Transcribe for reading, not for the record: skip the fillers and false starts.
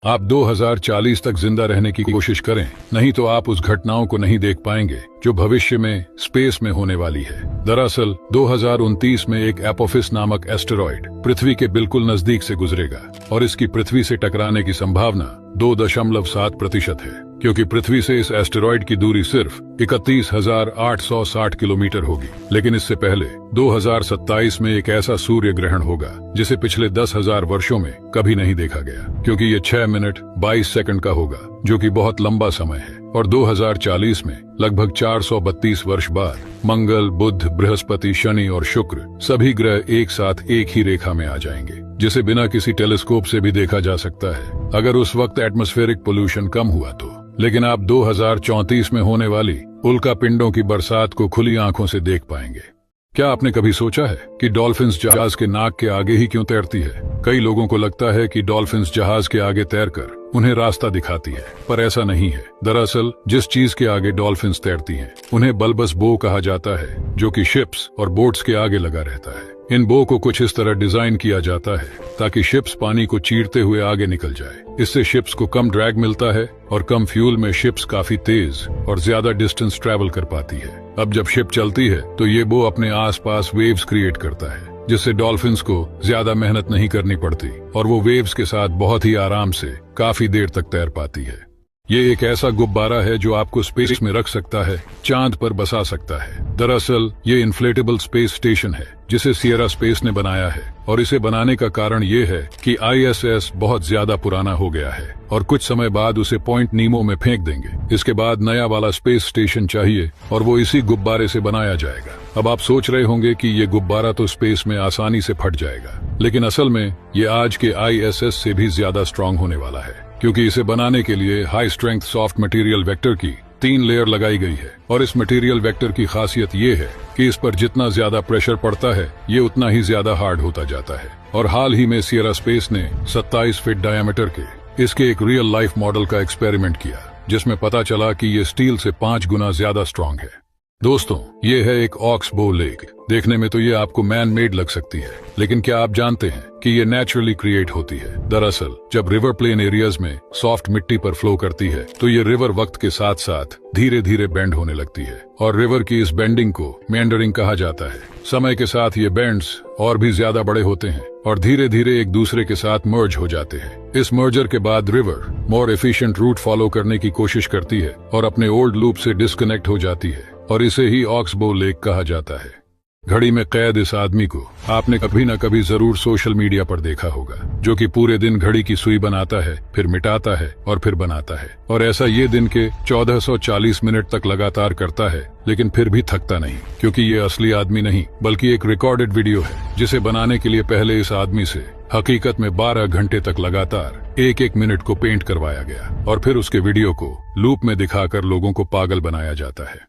आप 2040 तक जिंदा रहने की कोशिश करें, नहीं तो आप उस घटनाओं को नहीं देख पाएंगे जो भविष्य में स्पेस में होने वाली है। दरअसल 2029 में एक एपोफिस नामक एस्टेरॉइड पृथ्वी के बिल्कुल नजदीक से गुजरेगा और इसकी पृथ्वी से टकराने की संभावना 2.7% है, क्योंकि पृथ्वी से इस एस्टेरॉइड की दूरी सिर्फ 31,860 किलोमीटर होगी। लेकिन इससे पहले 2027 में एक ऐसा सूर्य ग्रहण होगा जिसे पिछले 10,000 वर्षों में कभी नहीं देखा गया, क्योंकि ये 6 मिनट 22 सेकंड का होगा, जो कि बहुत लंबा समय है। और 2040 में लगभग 432 वर्ष बाद मंगल, बुध, बृहस्पति, शनि और शुक्र सभी ग्रह एक साथ एक ही रेखा में आ जाएंगे, जिसे बिना किसी टेलीस्कोप से भी देखा जा सकता है, अगर उस वक्त एटमॉस्फेरिक पोल्यूशन कम हुआ तो। लेकिन आप 2034 में होने वाली उल्का पिंडों की बरसात को खुली आंखों से देख पाएंगे। क्या आपने कभी सोचा है कि डॉल्फिन्स जहाज के नाक के आगे ही क्यों तैरती है? कई लोगों को लगता है कि डॉल्फिन्स जहाज के आगे तैरकर उन्हें रास्ता दिखाती है, पर ऐसा नहीं है। दरअसल जिस चीज के आगे डॉल्फिन्स तैरती हैं, उन्हें बल्बस बो कहा जाता है, जो कि शिप्स और बोट्स के आगे लगा रहता है। इन बो को कुछ इस तरह डिजाइन किया जाता है ताकि शिप्स पानी को चीरते हुए आगे निकल जाए। इससे शिप्स को कम ड्रैग मिलता है और कम फ्यूल में शिप्स काफी तेज और ज्यादा डिस्टेंस ट्रैवल कर पाती है। अब जब शिप चलती है तो ये बो अपने आसपास वेव्स क्रिएट करता है, जिससे डॉल्फिन्स को ज्यादा मेहनत नहीं करनी पड़ती और वो वेव्स के साथ बहुत ही आराम से काफी देर तक तैर पाती है। ये एक ऐसा गुब्बारा है जो आपको स्पेस में रख सकता है, चांद पर बसा सकता है। दरअसल ये इन्फ्लेटेबल स्पेस स्टेशन है जिसे सियरा स्पेस ने बनाया है, और इसे बनाने का कारण ये है कि ISS बहुत ज्यादा पुराना हो गया है और कुछ समय बाद उसे पॉइंट नीमो में फेंक देंगे। इसके बाद नया वाला स्पेस स्टेशन चाहिए और वो इसी गुब्बारे से बनाया जाएगा। अब आप सोच रहे होंगे कि ये गुब्बारा तो स्पेस में आसानी से फट जाएगा, लेकिन असल में ये आज के ISS से भी ज्यादा स्ट्रांग होने वाला है, क्योंकि इसे बनाने के लिए high strength soft material vector की 3 लेयर लगाई गई है। और इस मटेरियल वेक्टर की खासियत ये है कि इस पर जितना ज्यादा प्रेशर पड़ता है, ये उतना ही ज्यादा हार्ड होता जाता है। और हाल ही में सियरा स्पेस ने 27 फीट डायमीटर के इसके एक रियल लाइफ मॉडल का एक्सपेरिमेंट किया, जिसमें पता चला कि ये स्टील से 5 गुना ज्यादा स्ट्रांग है। दोस्तों, ये है एक ऑक्सबो लेक। देखने में तो ये आपको मैन मेड लग सकती है, लेकिन क्या आप जानते हैं कि ये नेचुरली क्रिएट होती है? दरअसल जब रिवर प्लेन एरियाज में सॉफ्ट मिट्टी पर फ्लो करती है तो ये रिवर वक्त के साथ साथ धीरे धीरे बेंड होने लगती है, और रिवर की इस बेंडिंग को मेंडरिंग कहा जाता है। समय के साथ ये बेंड्स और भी ज्यादा बड़े होते हैं और धीरे धीरे एक दूसरे के साथ मर्ज हो जाते हैं। इस मर्जर के बाद river more efficient route follow करने की कोशिश करती है और अपने ओल्ड लूप से डिस्कनेक्ट हो जाती है, और इसे ही ऑक्सबो लेक कहा जाता है। घड़ी में कैद इस आदमी को आपने कभी न कभी जरूर सोशल मीडिया पर देखा होगा, जो कि पूरे दिन घड़ी की सुई बनाता है, फिर मिटाता है और फिर बनाता है। और ऐसा ये दिन के 1440 मिनट तक लगातार करता है, लेकिन फिर भी थकता नहीं, क्योंकि ये असली आदमी नहीं बल्कि एक रिकॉर्डेड वीडियो है, जिसे बनाने के लिए पहले इस आदमी से हकीकत में 12 घंटे तक लगातार एक मिनट को पेंट करवाया गया और फिर उसके वीडियो को लूप में दिखाकर लोगों को पागल बनाया जाता है।